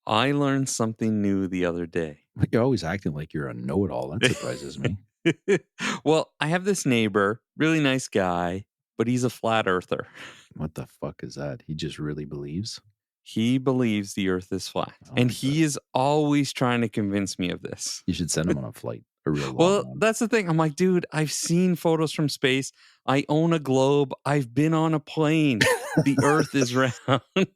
I learned something new the other day. You're always acting like you're a know-it-all. That surprises me. Well, I have this neighbor, really nice guy, but he's a flat earther. What the fuck is that? He just really believes? He believes the earth is flat. And he is always trying to convince me of this. You should send him on a flight. A real long Well, one. that's the thing. I'm like, dude, I've seen photos from space. I own a globe. I've been on a plane. The earth is round.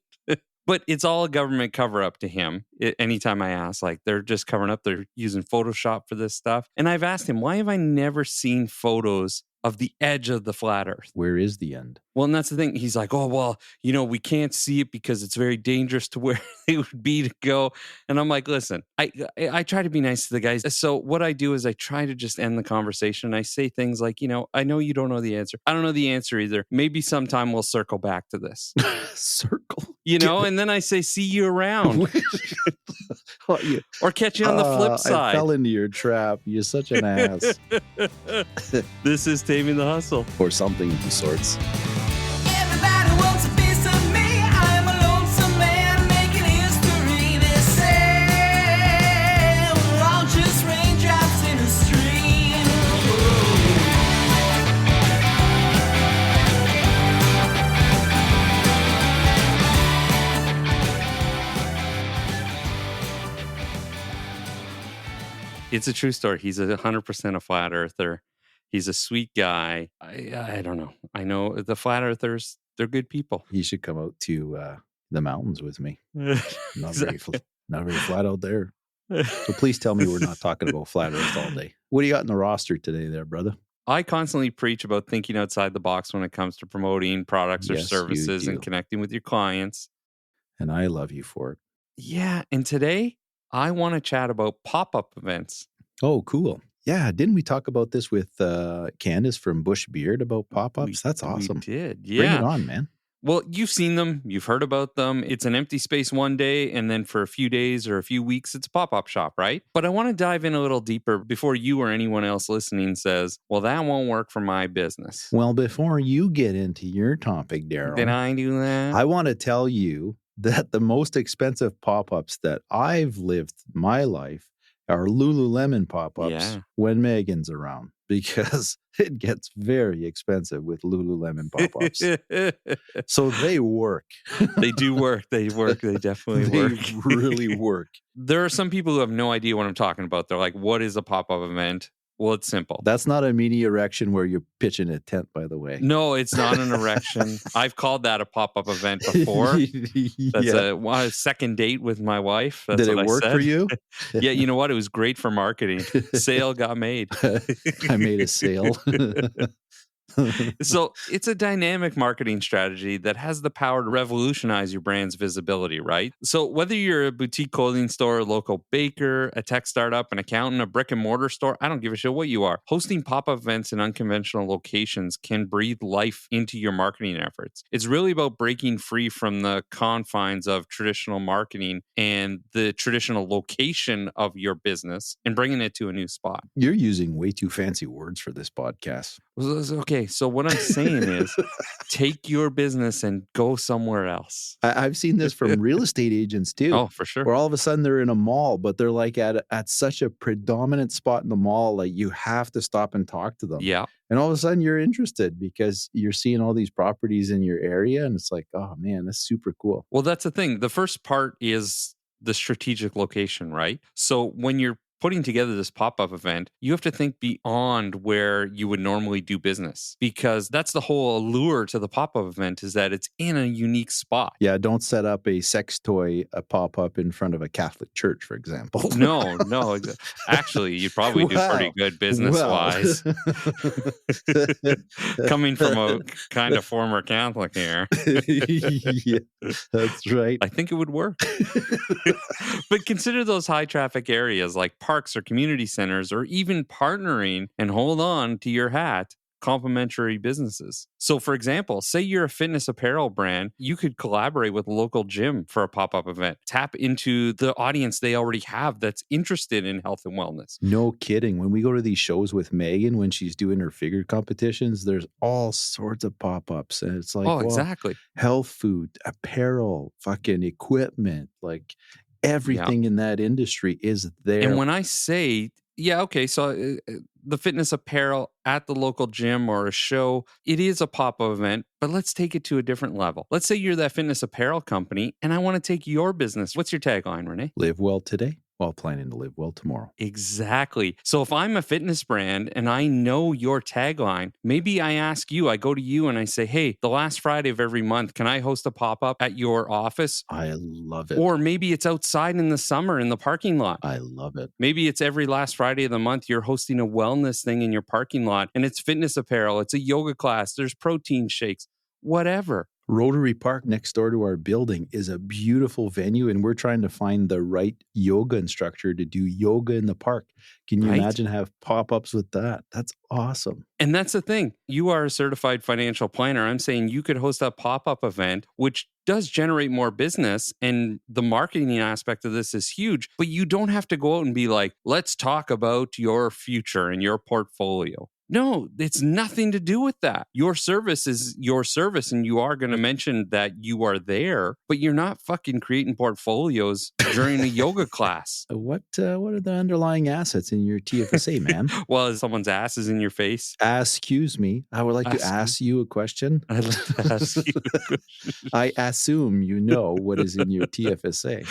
But it's all a government cover up to him. Anytime I ask, like, they're just covering up. They're using Photoshop for this stuff. And I've asked him, why have I never seen photos of the edge of the flat earth? Where is the end? Well, and that's the thing. He's like, oh, well, we can't see it because it's very dangerous to where it would be to go. And I'm like, listen, I try to be nice to the guys. So what I do is I try to just end the conversation. I say things like, I know you don't know the answer. I don't know the answer either. Maybe sometime we'll circle back to this. Circle? And then I say, see you around. Or catch you on the flip side. I fell into your trap. You're such an ass. This is Taming the Hustle. Or something of the sorts. Everybody wants a piece of me. I'm a lonesome man making history. They say we're all just raindrops in a stream. It's a true story. He's 100% a flat earther. He's a sweet guy. I don't know. I know the flat earthers, they're good people. You should come out to the mountains with me. Not Exactly. very flat out there. So please tell me we're not talking about flat earth all day. What do you got in the roster today there, brother? I constantly preach about thinking outside the box when it comes to promoting products or Yes, you services and do. connecting with your clients. And I love you for it. Yeah. And today I want to chat about pop-up events. Oh, cool. Yeah, didn't we talk about this with Candace from Bush Beard about pop-ups? That's awesome. We did. Bring it Yeah. on, man. Well, you've seen them. You've heard about them. It's an empty space one day, and then for a few days or a few weeks, it's a pop-up shop, right? But I want to dive in a little deeper before you or anyone else listening says, well, that won't work for my business. Well, before you get into your topic, Darryl, Did I do that? I want to tell you that the most expensive pop-ups that I've lived my life are Lululemon pop-ups when Megan's around, because it gets very expensive with Lululemon pop-ups. So they work. They do work. They work. They definitely work. They really work. There are some people who have no idea what I'm talking about. They're like, what is a pop-up event? Well, it's simple. That's not a mini erection where you're pitching a tent, by the way. No, it's not an erection. I've called that a pop-up event before. That's a second date with my wife. That's Did what it work for you? Yeah, you know what? It was great for marketing. Sale got made. I made a sale. So it's a dynamic marketing strategy that has the power to revolutionize your brand's visibility, right? So whether you're a boutique clothing store, a local baker, a tech startup, an accountant, a brick and mortar store, I don't give a shit what you are. Hosting pop-up events in unconventional locations can breathe life into your marketing efforts. It's really about breaking free from the confines of traditional marketing and the traditional location of your business and bringing it to a new spot. You're using way too fancy words for this podcast. Okay, so what I'm saying is take your business and go somewhere else. I've seen this from real estate agents too. Oh, for sure. Where all of a sudden they're in a mall, but they're like at such a predominant spot in the mall, like you have to stop and talk to them. Yeah. And all of a sudden you're interested because you're seeing all these properties in your area and it's like, oh man, that's super cool. Well, that's the thing. The first part is the strategic location, right? So when you're putting together this pop-up event, you have to think beyond where you would normally do business, because that's the whole allure to the pop-up event, is that it's in a unique spot. Yeah, don't set up a sex toy pop-up in front of a Catholic church, for example. No. Actually, you'd probably do pretty good business-wise. Coming from a kind of former Catholic here. Yeah, that's right. I think it would work. But consider those high-traffic areas like parks or community centers, or even partnering, and hold on to your hat, complementary businesses. So for example, say you're a fitness apparel brand, you could collaborate with a local gym for a pop-up event. Tap into the audience they already have that's interested in health and wellness. No kidding. When we go to these shows with Megan, when she's doing her figure competitions, there's all sorts of pop-ups. And it's like, exactly. Health food, apparel, fucking equipment, like Everything in that industry is there. And when I say, so the fitness apparel at the local gym or a show, it is a pop-up event, but let's take it to a different level. Let's say you're that fitness apparel company and I want to take your business. What's your tagline, Rene? Live well today while planning to live well tomorrow. Exactly. So if I'm a fitness brand and I know your tagline, maybe I ask you, I go to you and I say, hey, the last Friday of every month, can I host a pop-up at your office? I love it. Or maybe it's outside in the summer in the parking lot. I love it. Maybe it's every last Friday of the month, you're hosting a wellness thing in your parking lot and it's fitness apparel, it's a yoga class, there's protein shakes, whatever. Rotary Park next door to our building is a beautiful venue, and we're trying to find the right yoga instructor to do yoga in the park. Can you imagine have pop-ups with that? That's awesome. And that's the thing. You are a certified financial planner. I'm saying you could host a pop-up event, which does generate more business. And the marketing aspect of this is huge, but you don't have to go out and be like, let's talk about your future and your portfolio. No, it's nothing to do with that. Your service is your service, and you are going to mention that you are there, but you're not fucking creating portfolios during a yoga class. What are the underlying assets in your TFSA, man? Well, someone's ass is in your face. Excuse me. I would like to ask you a question. I'd like to ask you a question. I assume you know what is in your TFSA.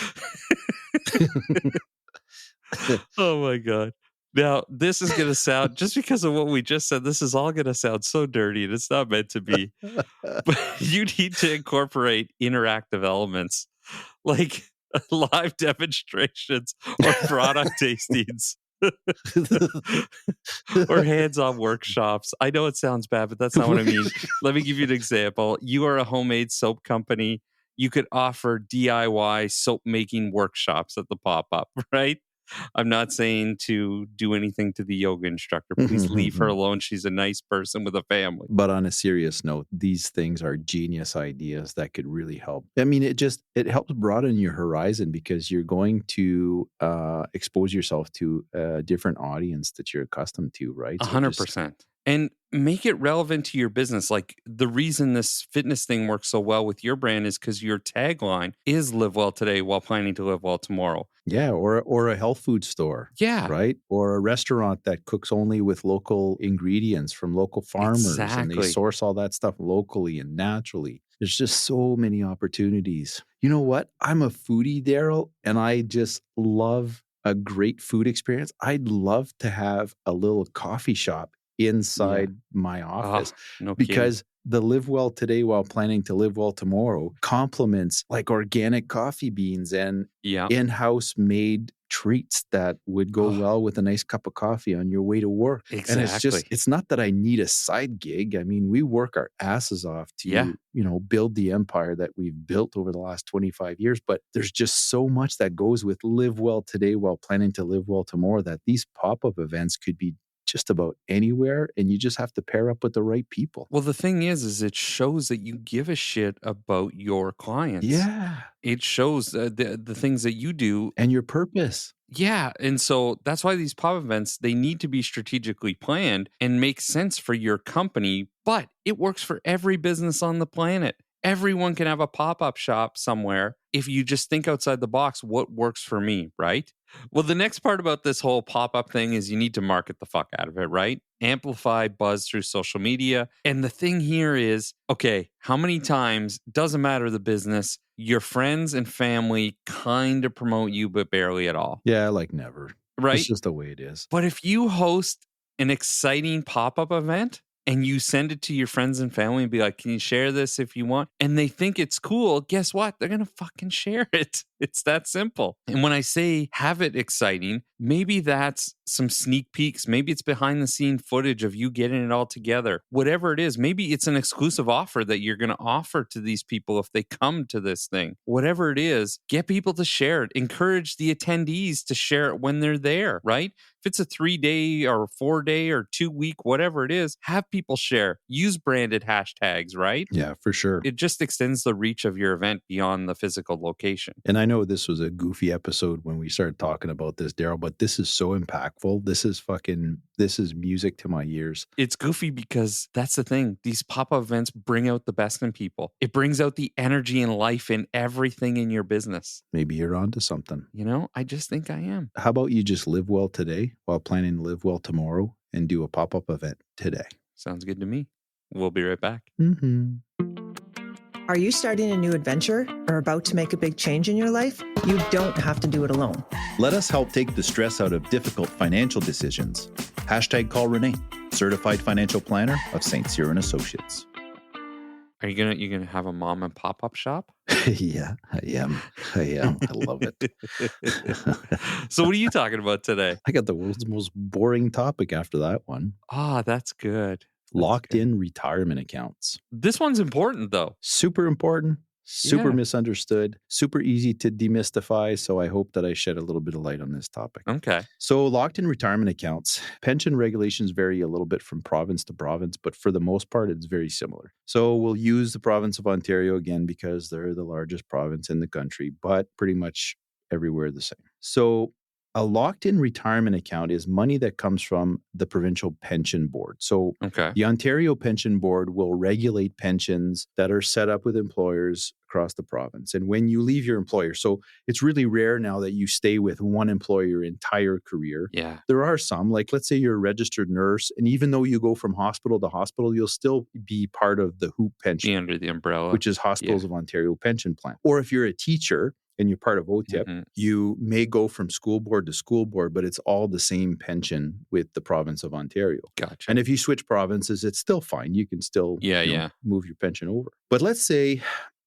Oh my God. Now, this is going to sound, just because of what we just said, this is all going to sound so dirty, and it's not meant to be. But you need to incorporate interactive elements like live demonstrations or product tastings or hands-on workshops. I know it sounds bad, but that's not what I mean. Let me give you an example. You are a homemade soap company. You could offer DIY soap making workshops at the pop-up, right? I'm not saying to do anything to the yoga instructor. Please leave her alone. She's a nice person with a family. But on a serious note, these things are genius ideas that could really help. I mean, it helps broaden your horizon because you're going to expose yourself to a different audience that you're accustomed to, right? 100%. And make it relevant to your business. Like the reason this fitness thing works so well with your brand is because your tagline is live well today while planning to live well tomorrow. Yeah, or a health food store. Yeah. Right? Or a restaurant that cooks only with local ingredients from local farmers. And they source all that stuff locally and naturally. There's just so many opportunities. You know what? I'm a foodie, Darryl, and I just love a great food experience. I'd love to have a little coffee shop inside my office because the live well today while planning to live well tomorrow complements like organic coffee beans and in-house made treats that would go well with a nice cup of coffee on your way to work. Exactly. And it's not that I need a side gig. I mean, we work our asses off to, build the empire that we've built over the last 25 years. But there's just so much that goes with live well today while planning to live well tomorrow that these pop-up events could be just about anywhere, and you just have to pair up with the right people. Well, the thing is it shows that you give a shit about your clients. Yeah. It shows the things that you do. And your purpose. Yeah. And so that's why these pop events, they need to be strategically planned and make sense for your company, but it works for every business on the planet. Everyone can have a pop-up shop somewhere if you just think outside the box, what works for me, right? Well, the next part about this whole pop-up thing is you need to market the fuck out of it, right? Amplify buzz through social media. And the thing here is, okay, how many times, doesn't matter the business, your friends and family kind of promote you, but barely at all. Yeah, like never. Right? It's just the way it is. But if you host an exciting pop-up event, and you send it to your friends and family and be like, can you share this if you want? And they think it's cool. Guess what? They're going to fucking share it. It's that simple. And when I say have it exciting, maybe that's some sneak peeks. Maybe it's behind the scene footage of you getting it all together. Whatever it is, maybe it's an exclusive offer that you're going to offer to these people if they come to this thing. Whatever it is, get people to share it. Encourage the attendees to share it when they're there, right? If it's a 3-day or 4-day or 2-week, whatever it is, have people share. Use branded hashtags, right? Yeah, for sure. It just extends the reach of your event beyond the physical location. And I know this was a goofy episode when we started talking about this, Darryl, but this is so impactful impactful. This is music to my ears. It's goofy because that's the thing. These pop-up events bring out the best in people. It brings out the energy and life in everything in your business. Maybe you're onto something. I just think I am. How about you just live well today while planning to live well tomorrow and do a pop-up event today? Sounds good to me. We'll be right back. Mm-hmm. Are you starting a new adventure or about to make a big change in your life? You don't have to do it alone. Let us help take the stress out of difficult financial decisions. Call Rene, certified financial planner of St. Cyr & Associates. Are you gonna have a mom and pop-up shop? Yeah, I am. I love it. So what are you talking about today? I got the world's most boring topic after that one. That's good. Locked-in retirement accounts. This one's important, though. Super important, super misunderstood, super easy to demystify. So I hope that I shed a little bit of light on this topic. Okay. So locked-in retirement accounts, pension regulations vary a little bit from province to province, but for the most part, it's very similar. So we'll use the province of Ontario again because they're the largest province in the country, but pretty much everywhere the same. So a locked-in retirement account is money that comes from the provincial pension board. So the Ontario Pension Board will regulate pensions that are set up with employers across the province. And when you leave your employer, so it's really rare now that you stay with one employer your entire career. Yeah. There are some, like let's say you're a registered nurse, and even though you go from hospital to hospital, you'll still be part of the HOOP pension. Be under the umbrella. Which is Hospitals of Ontario Pension Plan. Or if you're a teacher, and you're part of OTIP, you may go from school board to school board, but it's all the same pension with the province of Ontario. Gotcha. And if you switch provinces, it's still fine. You can still move your pension over. But let's say,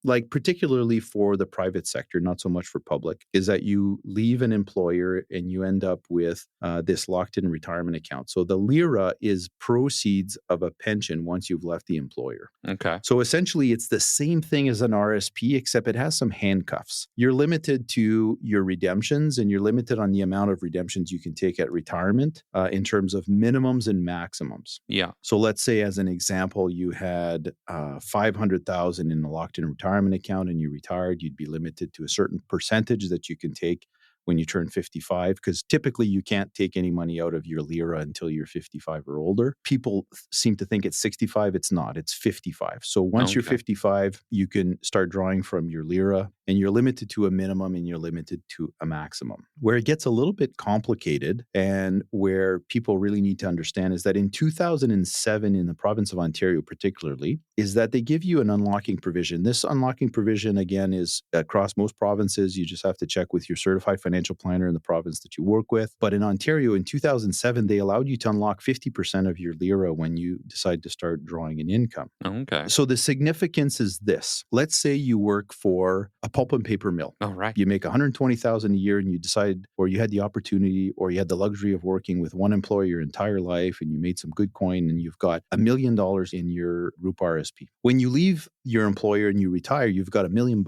like particularly for the private sector, not so much for public, is that you leave an employer and you end up with this locked-in retirement account. So the LIRA is proceeds of a pension once you've left the employer. Okay. So essentially, it's the same thing as an RSP, except it has some handcuffs. You're limited to your redemptions, and you're limited on the amount of redemptions you can take at retirement in terms of minimums and maximums. Yeah. So let's say, as an example, you had $500,000 in a locked-in retirement account and you retired, you'd be limited to a certain percentage that you can take when you turn 55, because typically you can't take any money out of your LIRA until you're 55 or older. People seem to think it's 65. It's not. It's 55. So once you're 55, you can start drawing from your LIRA, and you're limited to a minimum and you're limited to a maximum. Where it gets a little bit complicated and where people really need to understand is that in 2007, in the province of Ontario particularly, is that they give you an unlocking provision. This unlocking provision, again, is across most provinces. You just have to check with your certified financial planner in the province that you work with. But in Ontario, in 2007, they allowed you to unlock 50% of your LIRA when you decide to start drawing an income. Okay. So the significance is this. Let's say you work for a pulp and paper mill. All right. You make $120,000 a year and you decide, or you had the opportunity, or you had the luxury of working with one employer your entire life and you made some good coin and you've got $1 million in your group RSP. When you leave your employer and you retire, you've got $1 million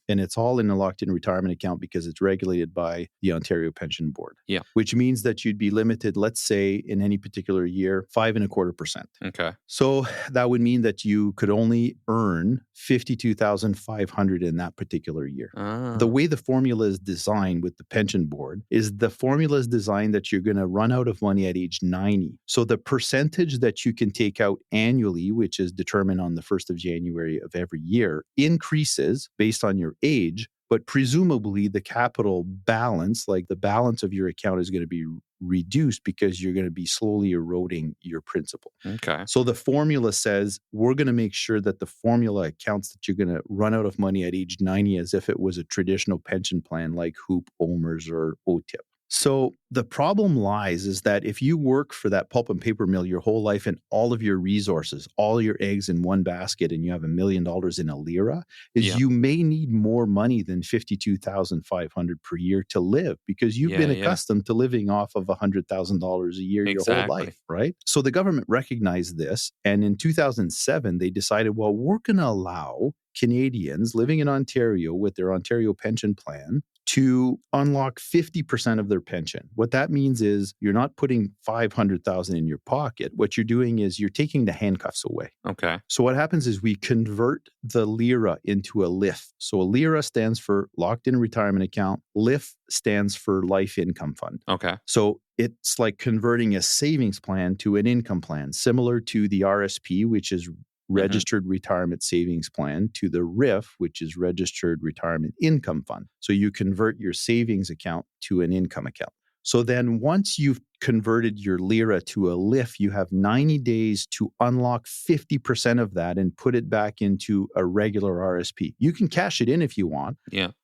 and it's all in a locked-in retirement account because it's regulated by the Ontario Pension Board. Yeah. Which means that you'd be limited, let's say, in any particular year, 5.25%. Okay. So that would mean that you could only earn $52,500 in that particular year. The way the formula is designed with the pension board is the formula is designed that you're going to run out of money at age 90. So the percentage that you can take out annually, which is determined on the 1st of January of every year, increases based on your age. But presumably the capital balance, like the balance of your account, is going to be reduced because you're going to be slowly eroding your principal. Okay. So the formula says we're going to make sure that the formula accounts that you're going to run out of money at age 90 as if it was a traditional pension plan like HOOP, OMERS, or OTIP. So the problem lies is that if you work for that pulp and paper mill your whole life and all of your resources, all your eggs in one basket, and you have $1 million in a LIRA, you may need more money than $52,500 per year to live because you've been accustomed to living off of $100,000 a year your whole life, right? So the government recognized this, and in 2007 they decided, well, we're going to allow Canadians living in Ontario with their Ontario pension plan to unlock 50% of their pension. What that means is you're not putting $500,000 in your pocket. What you're doing is you're taking the handcuffs away. Okay. So what happens is we convert the LIRA into a LIF. So a LIRA stands for locked-in retirement account. LIF stands for life income fund. Okay. So it's like converting a savings plan to an income plan, similar to the RSP, which is Registered Retirement Savings Plan, to the RIF, which is Registered Retirement Income Fund. So you convert your savings account to an income account. So then once you've converted your lira to a LIF, you have 90 days to unlock 50% of that and put it back into a regular RSP. You can cash it in if you want,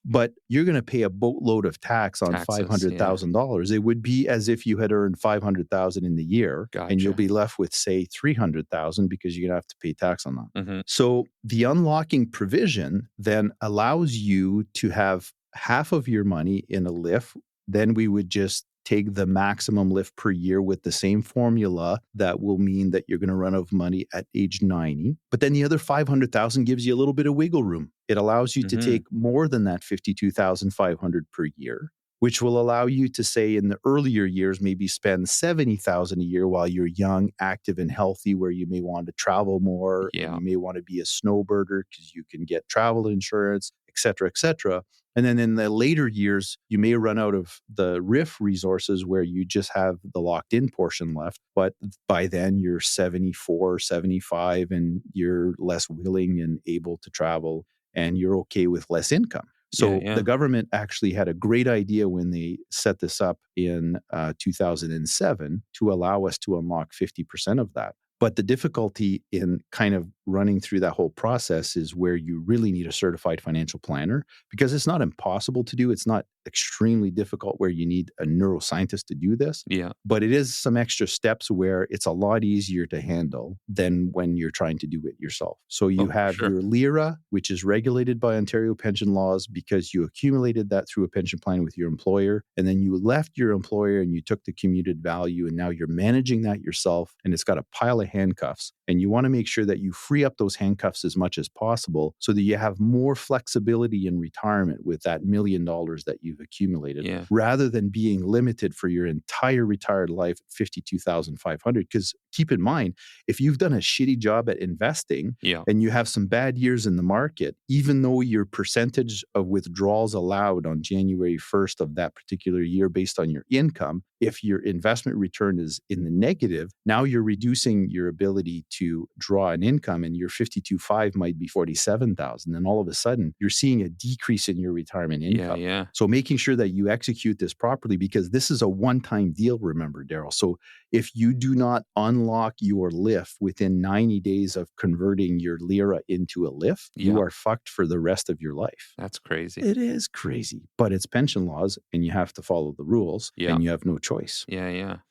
but you're going to pay a boatload of tax on $500,000. It would be as if you had earned $500,000 in the year, and you'll be left with, say, $300,000 because you're going to have to pay tax on that. So the unlocking provision then allows you to have half of your money in a LIF. Then we would just take the maximum lift per year with the same formula that will mean that you're going to run out of money at age 90. But then the other 500,000 gives you a little bit of wiggle room. It allows you to take more than that 52,500 per year, which will allow you to, say, in the earlier years, maybe spend 70,000 a year while you're young, active, and healthy, where you may want to travel more. And you may want to be a snowbirder because you can get travel insurance, et cetera, et cetera. And then in the later years, you may run out of the RIF resources where you just have the locked in portion left. But by then you're 74, 75, and you're less willing and able to travel, and you're okay with less income. So the government actually had a great idea when they set this up in 2007 to allow us to unlock 50% of that. But the difficulty in kind of running through that whole process is where you really need a certified financial planner, because it's not impossible to do. It's not extremely difficult where you need a neuroscientist to do this. But it is some extra steps where it's a lot easier to handle than when you're trying to do it yourself. So you have your LIRA, which is regulated by Ontario pension laws because you accumulated that through a pension plan with your employer. And then you left your employer and you took the commuted value, and now you're managing that yourself, and it's got a pile of handcuffs. And you want to make sure that you free up those handcuffs as much as possible so that you have more flexibility in retirement with that $1 million that you've accumulated, rather than being limited for your entire retired life at 52,500. Because keep in mind, if you've done a shitty job at investing and you have some bad years in the market, even though your percentage of withdrawals allowed on January 1st of that particular year based on your income, if your investment return is in the negative, now you're reducing your ability to draw an income, and your 52.5 might be 47,000. And all of a sudden, you're seeing a decrease in your retirement income. So making sure that you execute this properly, because this is a one-time deal, remember, Darryl. So if you do not unlock your LIF within 90 days of converting your LIRA into a LIF, you are fucked for the rest of your life. That's crazy. It is crazy, but it's pension laws and you have to follow the rules and you have no choice.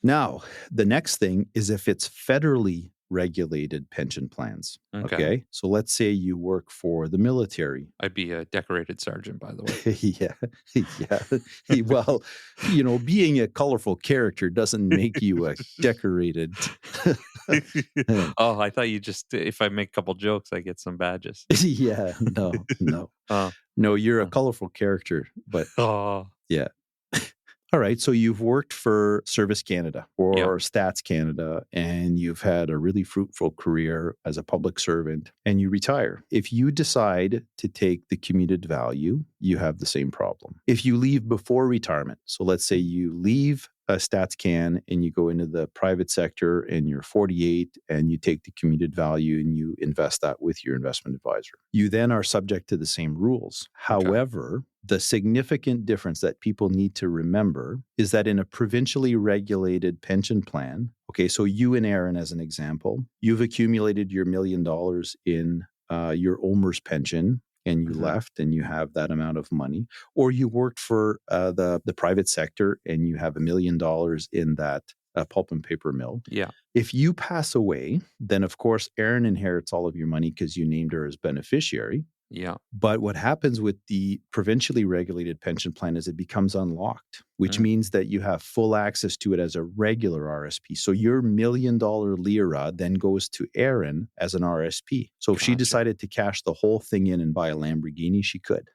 Now, the next thing is if it's federally regulated pension plans. Okay. So let's say you work for the military. I'd be a decorated sergeant, by the way. Well, you know, being a colorful character doesn't make you a decorated. Oh, I thought you just, if I make a couple jokes, I get some badges. No, you're a colorful character, but yeah. All right. So you've worked for Service Canada or Stats Canada, and you've had a really fruitful career as a public servant, and you retire. If you decide to take the commuted value, you have the same problem. If you leave before retirement, so let's say you leave Stats Can and you go into the private sector and you're 48 and you take the commuted value and you invest that with your investment advisor, you then are subject to the same rules. However, the significant difference that people need to remember is that in a provincially regulated pension plan, okay, so you and Aaron, as an example, you've accumulated your $1 million in your OMERS pension, and you left and you have that amount of money, or you worked for the private sector and you have $1 million in that pulp and paper mill. If you pass away, then of course, Aaron inherits all of your money because you named her as beneficiary. But what happens with the provincially regulated pension plan is it becomes unlocked, which means that you have full access to it as a regular RSP. So your $1 million lira then goes to Aaron as an RSP. So if she decided to cash the whole thing in and buy a Lamborghini, she could.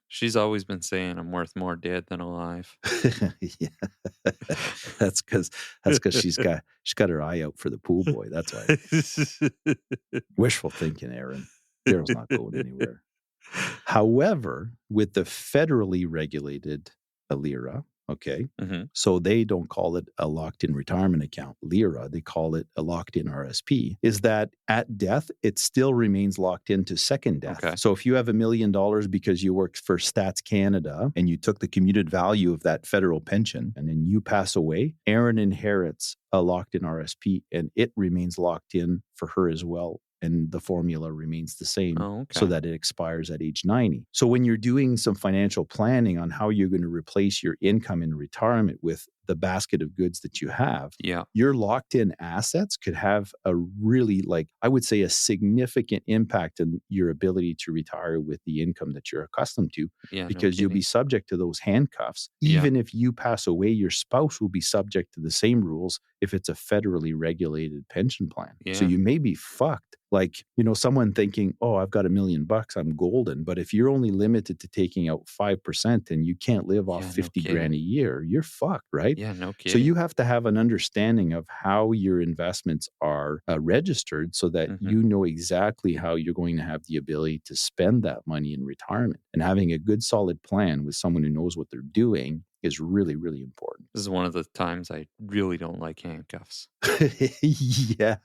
She's always been saying I'm worth more dead than alive. That's because she's got her eye out for the pool boy. That's why. Wishful thinking, Aaron. Darryl's not going anywhere. However, with the federally regulated lira, Okay. Mm-hmm. So they don't call it a locked in retirement account, LIRA. They call it a locked in RSP. Is that at death, it still remains locked into second death. Okay. So if you have $1 million because you worked for Stats Canada and you took the commuted value of that federal pension and then you pass away, Aaron inherits a locked in RSP and it remains locked in for her as well. And the formula remains the same so that it expires at age 90. So when you're doing some financial planning on how you're going to replace your income in retirement with the basket of goods that you have, your locked in assets could have a really, I would say, a significant impact on your ability to retire with the income that you're accustomed to, because you'll be subject to those handcuffs. Even if you pass away, your spouse will be subject to the same rules if it's a federally regulated pension plan. So you may be fucked. Someone thinking, oh, I've got $1 million, I'm golden. But if you're only limited to taking out 5% and you can't live off 50 grand a year, you're fucked, right? Yeah, no kidding. So you have to have an understanding of how your investments are registered so that you know exactly how you're going to have the ability to spend that money in retirement. And having a good, solid plan with someone who knows what they're doing is really, really important. This is one of the times I really don't like handcuffs. Yeah.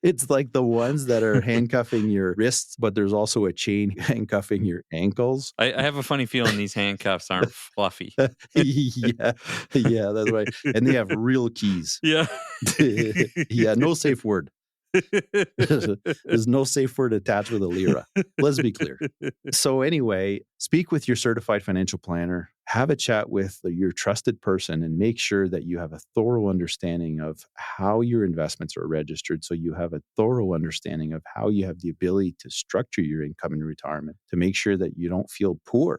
It's like the ones that are handcuffing your wrists, but there's also a chain handcuffing your ankles. I have a funny feeling these handcuffs aren't fluffy. Yeah, that's right. And they have real keys. Yeah. No safe word. There's no safe word attached with a LIRA. Let's be clear. So anyway, speak with your certified financial planner, have a chat with your trusted person, and make sure that you have a thorough understanding of how your investments are registered. So you have a thorough understanding of how you have the ability to structure your income in retirement to make sure that you don't feel poor,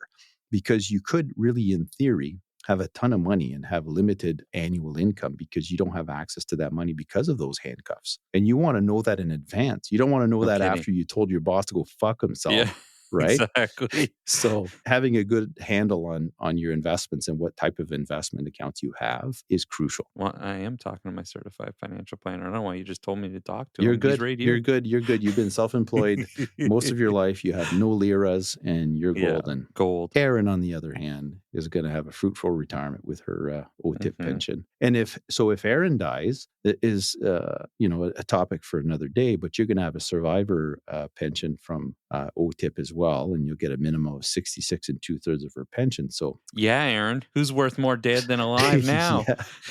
because you could really, in theory, have a ton of money and have limited annual income because you don't have access to that money because of those handcuffs. And you want to know that in advance. You don't want to know that after you told your boss to go fuck himself. Yeah. Right? Exactly. So having a good handle on your investments and what type of investment accounts you have is crucial. Well, I am talking to my certified financial planner. I don't know why you just told me to talk to him. You're good. He's right here. You're good. You're good. You've been self-employed most of your life. You have no LIRAs and you're golden. Gold. Erin, on the other hand, is going to have a fruitful retirement with her OTIP pension. And if Erin dies, it is a topic for another day, but you're going to have a survivor pension from OTIP as well, and you'll get a minimum of 66 2/3 of her pension. So yeah, Aaron, who's worth more dead than alive now?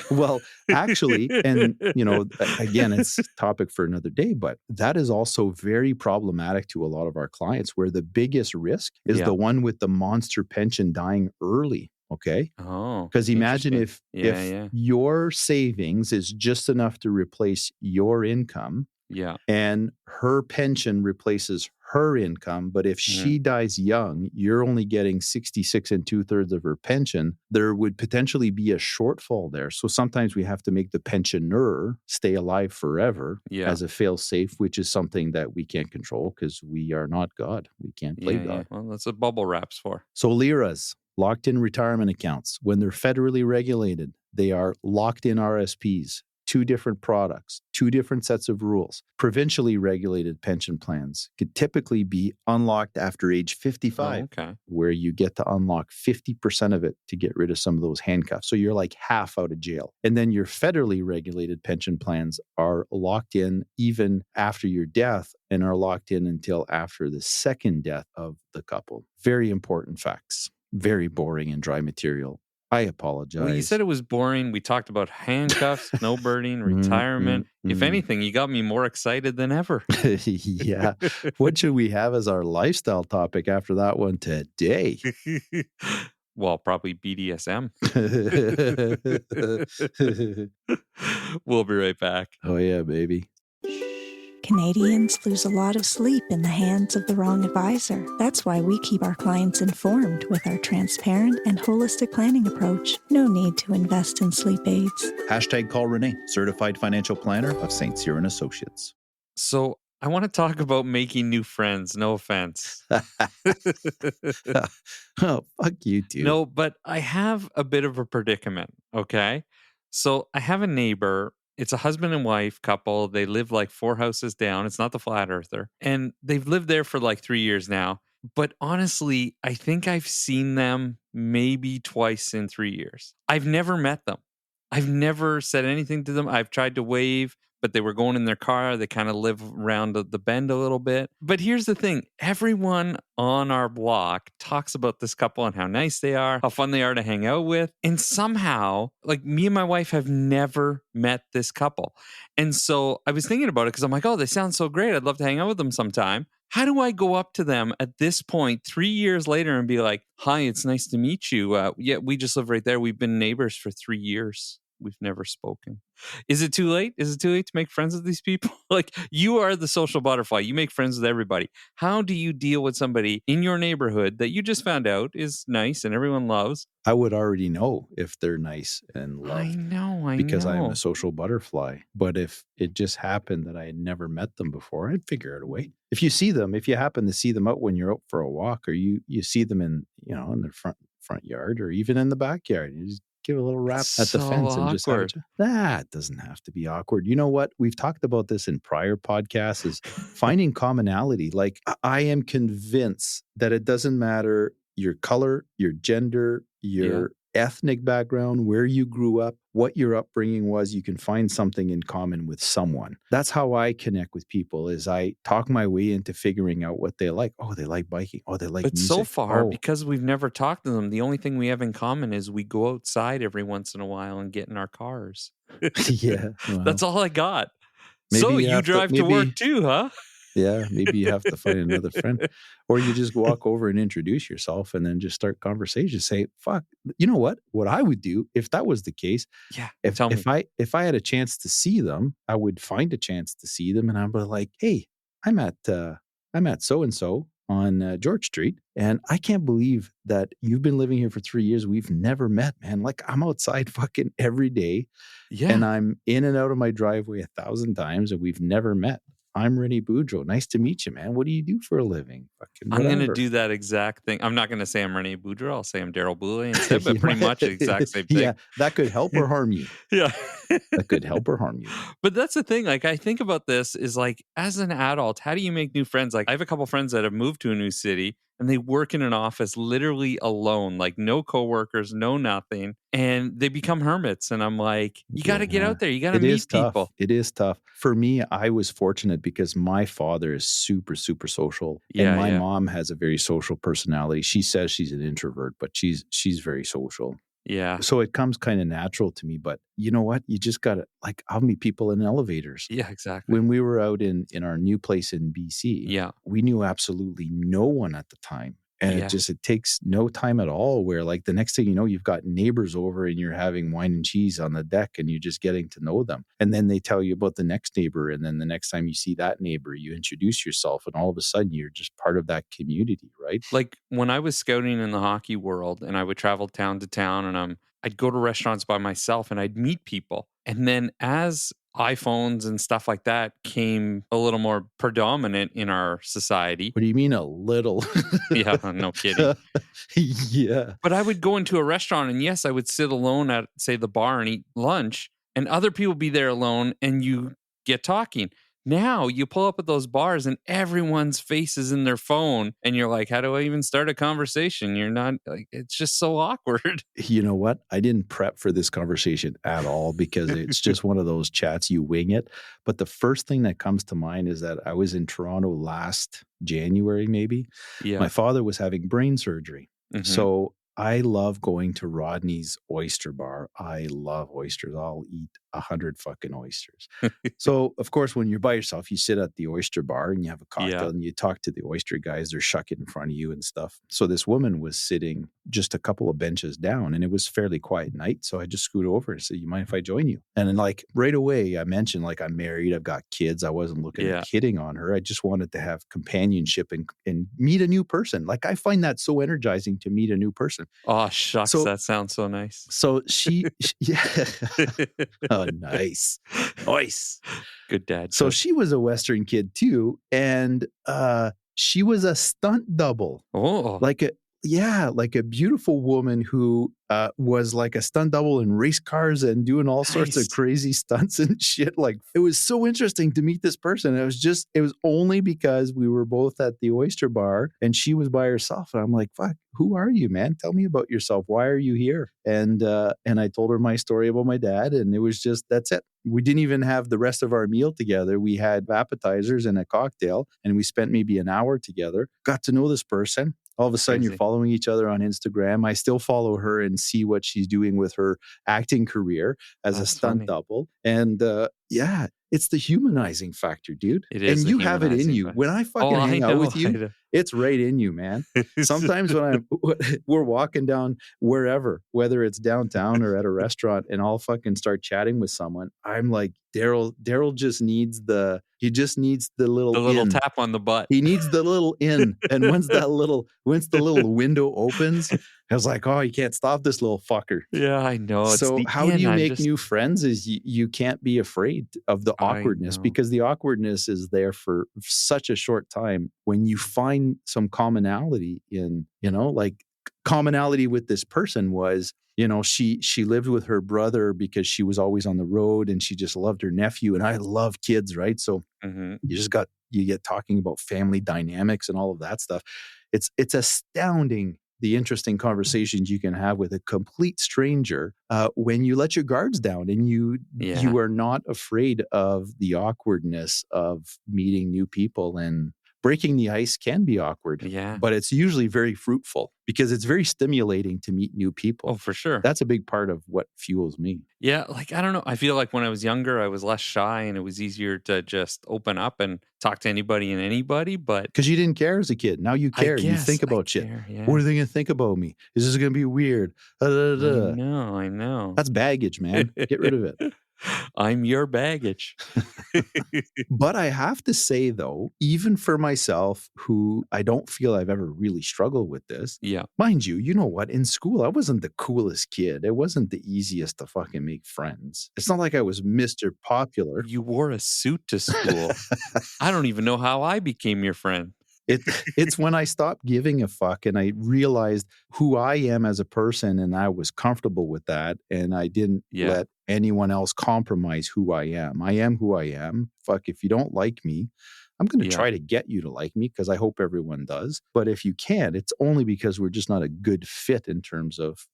Well, actually, and again, it's a topic for another day, but that is also very problematic to a lot of our clients, where the biggest risk is the one with the monster pension dying early. Okay. Oh, because imagine if your savings is just enough to replace your income. Yeah. And her pension replaces her income. But if she dies young, you're only getting 66 2/3 of her pension. There would potentially be a shortfall there. So sometimes we have to make the pensioner stay alive forever as a fail-safe, which is something that we can't control because we are not God. We can't play God. Well, that's what bubble wrap's for. So LIRAs, locked-in retirement accounts, when they're federally regulated, they are locked-in RSPs. 2 different products, 2 different sets of rules. Provincially regulated pension plans could typically be unlocked after age 55, where you get to unlock 50% of it to get rid of some of those handcuffs. So you're like half out of jail. And then your federally regulated pension plans are locked in even after your death and are locked in until after the second death of the couple. Very important facts. Very boring and dry material. I apologize. Well, you said it was boring. We talked about handcuffs, snowbirding, retirement. If anything, you got me more excited than ever. Yeah. What should we have as our lifestyle topic after that one today? Well, probably BDSM. We'll be right back. Oh, yeah, baby. Canadians lose a lot of sleep in the hands of the wrong advisor. That's why we keep our clients informed with our transparent and holistic planning approach. No need to invest in sleep aids. #call Rene, certified financial planner of St. Cyr and Associates. So I want to talk about making new friends. No offense. Oh, fuck you too. No, but I have a bit of a predicament. Okay. So I have a neighbor. It's a husband and wife couple. They live like 4 houses down. It's not the flat earther. And they've lived there for like 3 years now. But honestly, I think I've seen them maybe twice in 3 years. I've never met them. I've never said anything to them. I've tried to wave, but they were going in their car. They kind of live around the bend a little bit. But here's the thing. Everyone on our block talks about this couple and how nice they are, how fun they are to hang out with. And somehow, like, me and my wife have never met this couple. And so I was thinking about it because I'm like, oh, they sound so great. I'd love to hang out with them sometime. How do I go up to them at this point, 3 years later, and be like, hi, it's nice to meet you. Yeah, we just live right there. We've been neighbors for 3 years. We've never spoken. Is it too late? Is it too late to make friends with these people? Like, you are the social butterfly. You make friends with everybody. How do you deal with somebody in your neighborhood that you just found out is nice and everyone loves? I would already know if they're nice and loved. I know. Because I'm a social butterfly. But if it just happened that I had never met them before, I'd figure out a way. If you see them, if you happen to see them out when you're out for a walk, or you see them in their front yard, or even in the backyard, you just give a little rap at the fence and just that doesn't have to be awkward. You know what? We've talked about this in prior podcasts, is finding commonality. Like, I am convinced that it doesn't matter your color, your gender, your ethnic background, where you grew up, what your upbringing was, you can find something in common with someone. That's how I connect with people, is I talk my way into figuring out what they like. Oh, they like biking. Oh, they like music. But so far, because we've never talked to them, the only thing we have in common is we go outside every once in a while and get in our cars. Yeah. Well, that's all I got. So you drive to work too, huh? Yeah, maybe you have to find another friend. Or you just walk over and introduce yourself and then just start conversation. Say, fuck, you know what? What I would do if that was the case, if I had a chance to see them, I would find a chance to see them, and I'd be like, hey, I'm at so-and-so on George Street, and I can't believe that you've been living here for 3 years. We've never met, man. Like, I'm outside fucking every day, and I'm in and out of my driveway 1,000 times, and we've never met. I'm René Boudreau. Nice to meet you, man. What do you do for a living? I'm going to do that exact thing. I'm not going to say I'm René Boudreau. I'll say I'm Darryl Boulay instead, but pretty much the exact same thing. Yeah, that could help or harm you. Yeah. That could help or harm you. But that's the thing. Like, I think about this is, like, as an adult, how do you make new friends? Like, I have a couple friends that have moved to a new city, and they work in an office literally alone, like no coworkers, no nothing. And they become hermits. And I'm like, you got to get out there. You got to meet people. It is tough. For me, I was fortunate because my father is super, super social. And my mom has a very social personality. She says she's an introvert, but she's very social. Yeah. So it comes kind of natural to me. But you know what? You just got to, like, I'll meet people in elevators. Yeah, exactly. When we were out in our new place in BC, we knew absolutely no one at the time. And it takes no time at all, where, like, the next thing you know, you've got neighbors over and you're having wine and cheese on the deck and you're just getting to know them. And then they tell you about the next neighbor. And then the next time you see that neighbor, you introduce yourself, and all of a sudden you're just part of that community, right? Like, when I was scouting in the hockey world and I would travel town to town, and I'd go to restaurants by myself and I'd meet people. And then as iPhones and stuff like that came a little more predominant in our society. What do you mean a little? Yeah, no kidding. Yeah. But I would go into a restaurant, and yes, I would sit alone at, say, the bar and eat lunch, and other people be there alone, and you get talking. Now you pull up at those bars and everyone's face is in their phone, and you're like, how do I even start a conversation? You're not, like, it's just so awkward. You know what? I didn't prep for this conversation at all, because it's just one of those chats, you wing it. But the first thing that comes to mind is that I was in Toronto last January, maybe. Yeah. My father was having brain surgery. Mm-hmm. So I love going to Rodney's Oyster Bar. I love oysters. I'll eat 100 fucking oysters. So, of course, when you're by yourself, you sit at the oyster bar and you have a cocktail and you talk to the oyster guys. They're shucking in front of you and stuff. So this woman was sitting just a couple of benches down, and it was fairly quiet night. So I just scooted over and said, you mind if I join you? And then, like, right away, I mentioned, like, I'm married, I've got kids. I wasn't looking at kidding on her. I just wanted to have companionship and meet a new person. Like, I find that so energizing to meet a new person. Oh, shucks. So, that sounds so nice. So she oh, nice. Nice. Good dad. So she was a Western kid too. And she was a stunt double. Oh. like a beautiful woman who was like a stunt double in race cars and doing all sorts of crazy stunts and shit. Like, it was so interesting to meet this person. It was only because we were both at the Oyster Bar and she was by herself. And I'm like, fuck, who are you, man? Tell me about yourself. Why are you here? And I told her my story about my dad, and it was just, that's it. We didn't even have the rest of our meal together. We had appetizers and a cocktail, and we spent maybe an hour together, got to know this person. All of a sudden, you're following each other on Instagram. I still follow her and see what she's doing with her acting career as a stunt double. And it's the humanizing factor, dude. It is. And you have it in you. When I fucking hang out with you, it's right in you, man. Sometimes when we're walking down wherever, whether it's downtown or at a restaurant, and I'll fucking start chatting with someone, I'm like, Darryl just needs the little tap on the butt. He needs the little in. And once the little window opens, I was like, oh, you can't stop this little fucker. Yeah, I know. So how do you make new friends is you can't be afraid of the awkwardness, because the awkwardness is there for such a short time. When you find some commonality in, like commonality with this person was, she lived with her brother because she was always on the road and she just loved her nephew. And I love kids, right? So you get talking about family dynamics and all of that stuff. It's astounding the interesting conversations you can have with a complete stranger when you let your guards down and you are not afraid of the awkwardness of meeting new people. And breaking the ice can be awkward, but it's usually very fruitful because it's very stimulating to meet new people. Oh, for sure. That's a big part of what fuels me. Yeah, like, I don't know. I feel like when I was younger, I was less shy and it was easier to just open up and talk to anybody and anybody. But because you didn't care as a kid. Now you care. You think about shit. What are they going to think about me? Is this going to be weird? I know. That's baggage, man. Get rid of it. I'm your baggage. But I have to say, though, even for myself, who I don't feel I've ever really struggled with this. Yeah. Mind you, you know what? In school, I wasn't the coolest kid. It wasn't the easiest to fucking make friends. It's not like I was Mr. Popular. You wore a suit to school. I don't even know how I became your friend. It's when I stopped giving a fuck and I realized who I am as a person, and I was comfortable with that, and I didn't let anyone else compromise who I am. I am who I am. Fuck, if you don't like me, I'm going to try to get you to like me, because I hope everyone does. But if you can't, it's only because we're just not a good fit in terms of,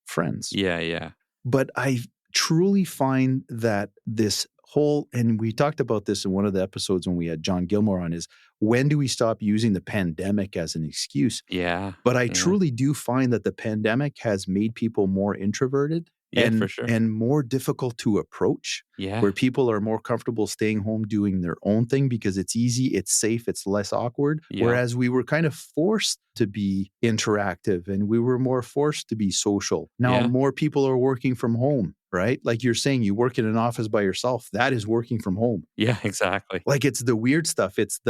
friends. Yeah. But I truly find that this whole, and we talked about this in one of the episodes when we had John Gilmore on, is when do we stop using the pandemic as an excuse? Yeah. But I truly do find that the pandemic has made people more introverted. And, for sure. And more difficult to approach. Yeah. Where people are more comfortable staying home doing their own thing because it's easy, it's safe, it's less awkward. Yeah. Whereas we were kind of forced to be interactive and we were more forced to be social. Now more people are working from home, right? Like you're saying, you work in an office by yourself. That is working from home. Yeah, exactly. Like it's the weird stuff. It's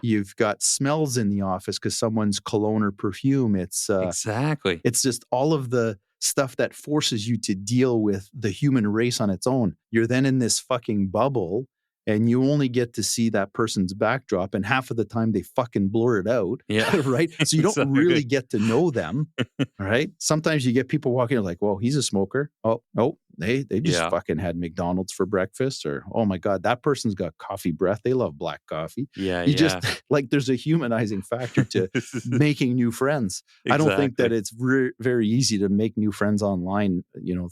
you've got smells in the office because someone's cologne or perfume. It's exactly. It's just all of the stuff that forces you to deal with the human race on its own. You're then in this fucking bubble and you only get to see that person's backdrop, and half of the time they fucking blur it out. Yeah. Right? So you don't really get to know them. Right? Sometimes you get people walking in like, well, he's a smoker. Oh, no. They just fucking had McDonald's for breakfast, or, oh my God, that person's got coffee breath. They love black coffee. Yeah. You just like, there's a humanizing factor to making new friends. Exactly. I don't think that it's very easy to make new friends online,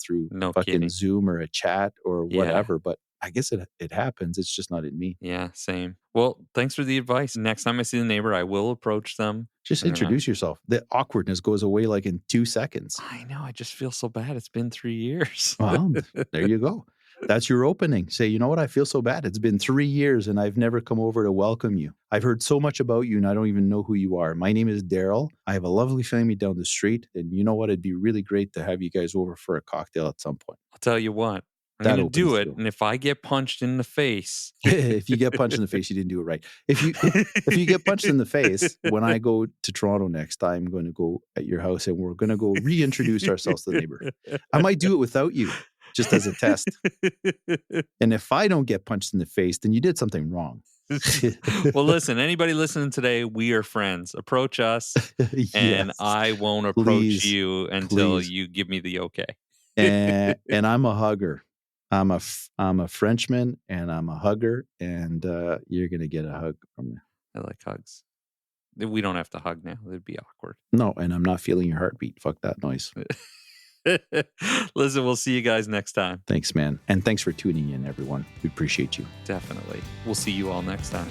through fucking Zoom or a chat or whatever. But I guess it happens. It's just not in me. Yeah, same. Well, thanks for the advice. Next time I see the neighbor, I will approach them. Just introduce yourself. The awkwardness goes away like in 2 seconds. I know. I just feel so bad. It's been 3 years. Well, there you go. That's your opening. Say, you know what? I feel so bad. It's been 3 years and I've never come over to welcome you. I've heard so much about you and I don't even know who you are. My name is Darryl. I have a lovely family down the street. And you know what? It'd be really great to have you guys over for a cocktail at some point. I'll tell you what. I'm going to do it, and if I get punched in the face... If you get punched in the face, you didn't do it right. If you get punched in the face, when I go to Toronto next, I'm going to go at your house, and we're going to go reintroduce ourselves to the neighbor. I might do it without you, just as a test. And if I don't get punched in the face, then you did something wrong. Well, listen, anybody listening today, we are friends. Approach us, and Yes. I won't approach Please, you until please. you give me the okay. And I'm a hugger. I'm a Frenchman, and I'm a hugger, and you're gonna get a hug from me. I like hugs. We don't have to hug now. It'd be awkward. No, and I'm not feeling your heartbeat. Fuck that noise. Listen, we'll see you guys next time. Thanks, man. And thanks for tuning in, everyone. We appreciate you. Definitely. We'll see you all next time.